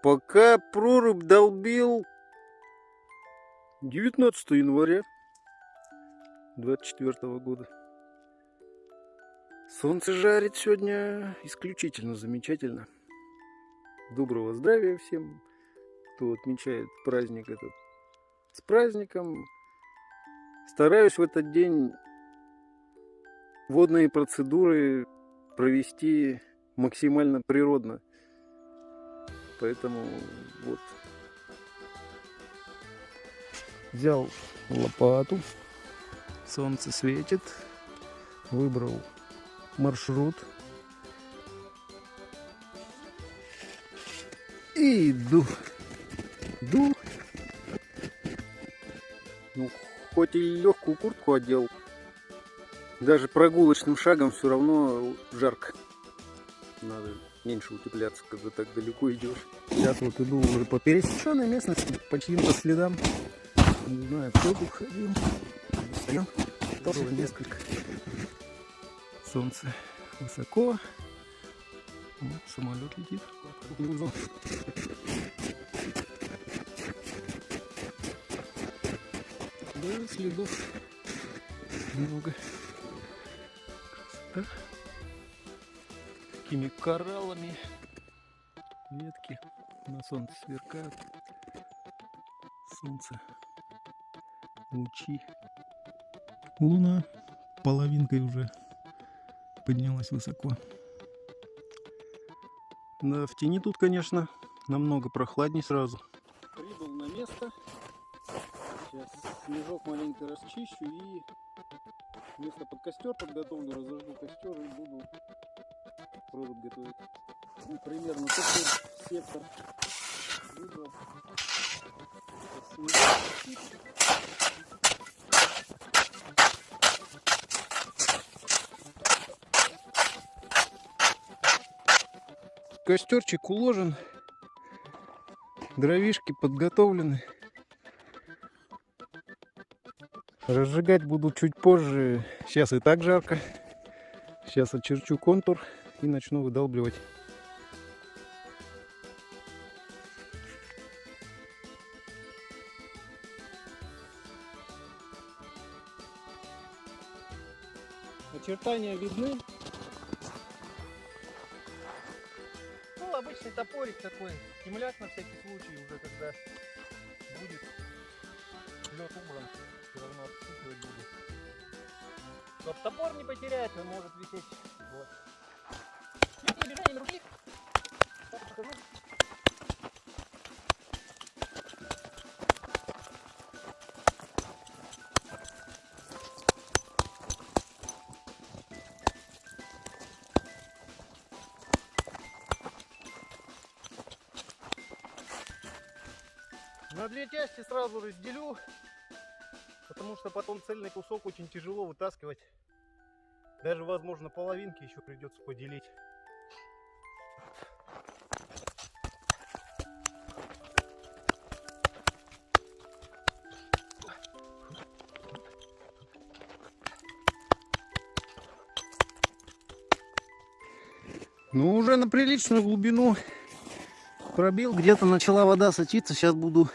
Пока прорубь долбил 19 января 24 года. Солнце жарит сегодня исключительно замечательно. Доброго здравия всем, кто отмечает праздник этот с праздником. Стараюсь в этот день водные процедуры провести максимально природно. Поэтому вот взял лопату, солнце светит, выбрал маршрут и иду. Ну, хоть и легкую куртку одел, даже прогулочным шагом все равно жарко. Надо меньше утепляться, когда так далеко идешь. Сейчас вот иду уже по пересеченной местности, по чьим-то следам. Не знаю, кто тут ходил. Стоял. Тоже несколько. Солнце высоко. Вот, самолет летит. Да, следов много. Красота. Такими кораллами ветки на солнце сверкают. Солнце, лучи. Луна половинкой уже поднялась высоко. Да, в тени тут, конечно, намного прохладней сразу. Прибыл на место. Сейчас снежок маленько расчищу и место под костер подготовлю, разожгу костер и буду прорубь готовить. Ну, примерно такой сектор выбрал. Костерчик уложен, дровишки подготовлены. Разжигать буду чуть позже. Сейчас и так жарко. Сейчас очерчу контур и начну выдалбливать. Очертания видны. Ну, обычный топорик такой, темляк на всякий случай, уже когда будет лед убран, все равно отстукивать будет. Чтоб топор не потерять, он может висеть. Вот. И движением руки. Так покажу. На две части сразу разделю, потому что потом цельный кусок очень тяжело вытаскивать. Даже, возможно, половинки еще придется поделить. Ну, уже на приличную глубину пробил, где-то начала вода сочиться. Сейчас буду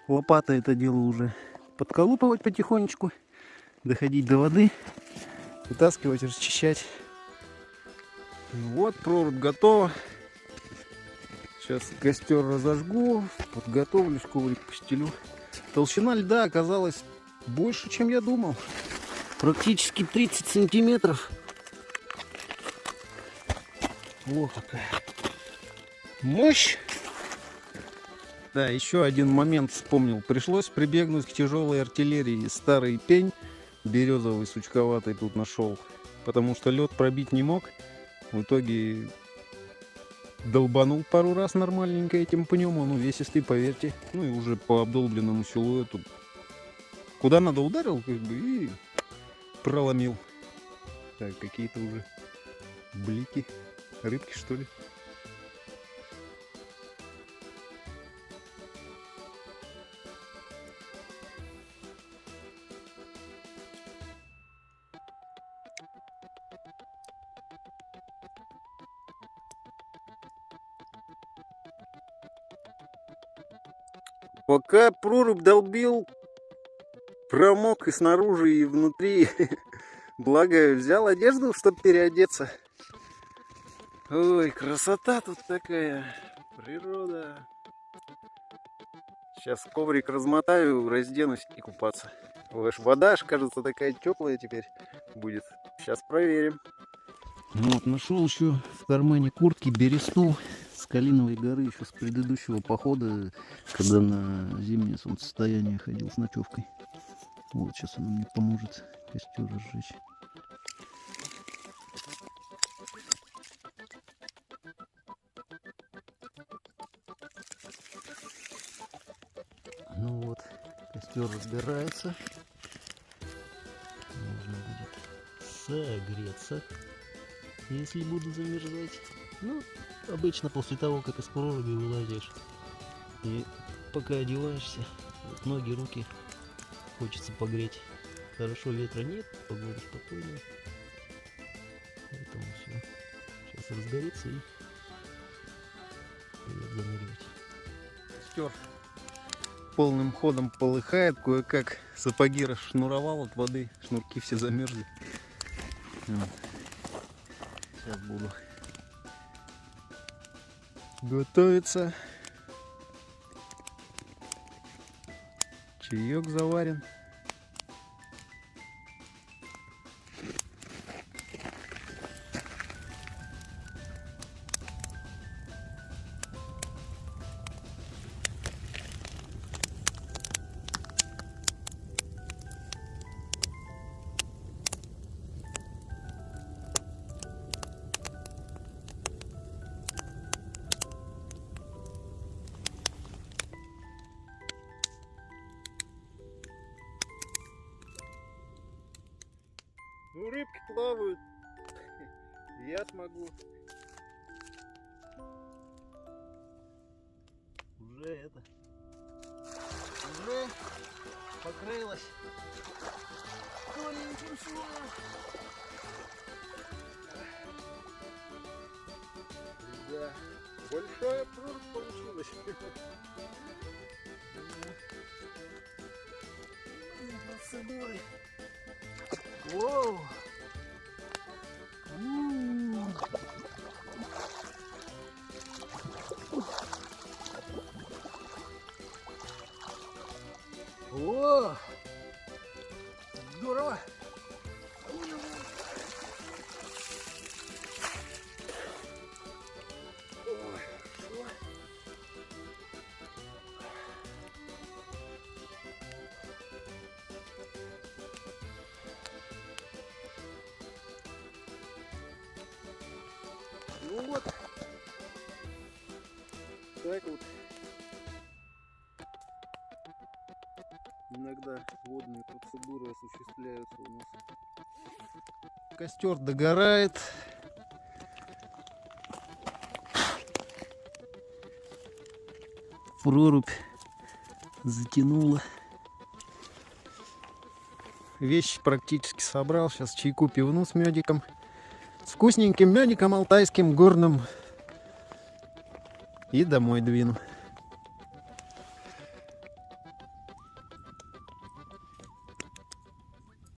лопатой это дело уже подколупывать потихонечку, доходить до воды, вытаскивать, расчищать. Вот, прорубь готова. Сейчас костер разожгу, подготовлю, коврик постелю. Толщина льда оказалась больше, чем я думал. Практически 30 сантиметров. Вот такая мощь. Да, еще один момент вспомнил. Пришлось прибегнуть к тяжелой артиллерии. Старый пень березовый, сучковатый тут нашел. Потому что лед пробить не мог. В итоге долбанул пару раз нормальненько этим пнем. Он увесистый, поверьте. Ну и уже по обдолбленному силуэту. Куда надо ударил, как бы, и проломил. Так, какие-то уже блики. Рыбки, что ли? Пока прорубь долбил, промок и снаружи, и внутри. Благо, взял одежду, чтобы переодеться. Ой, красота тут такая. Природа. Сейчас коврик размотаю, разденусь и купаться. Ой, аж вода, аж, кажется, такая теплая теперь будет. Сейчас проверим. Ну вот, нашел еще в кармане куртки бересту с Калиновой горы, еще с предыдущего похода, когда на зимнее солнцестояние ходил с ночевкой. Вот, сейчас она мне поможет костер разжечь. Ну вот, костер разбирается. Можно будет согреться, если буду замерзать. Ну, обычно после того, как из проруби вылазишь и пока одеваешься, вот ноги, руки хочется погреть. Хорошо, ветра нет, погода спокойная. Поэтому все. Сейчас разгорится и придет заныривать. Костер полным ходом полыхает, кое-как сапоги расшнуровал от воды, шнурки все замерзли. Вот. Сейчас буду готовиться. Чаек заварен. Ну, рыбки плавают. Я смогу. Уже покрылась тоненьким слоем. Да, большая прорубь получилась. Процедуры. Воу! О! Здорово! Ну вот, так вот иногда водные процедуры осуществляются у нас. Костер догорает. Прорубь затянула. Вещи практически собрал. Сейчас чайку пивну с медиком. С вкусненьким медиком алтайским горным. И домой двину.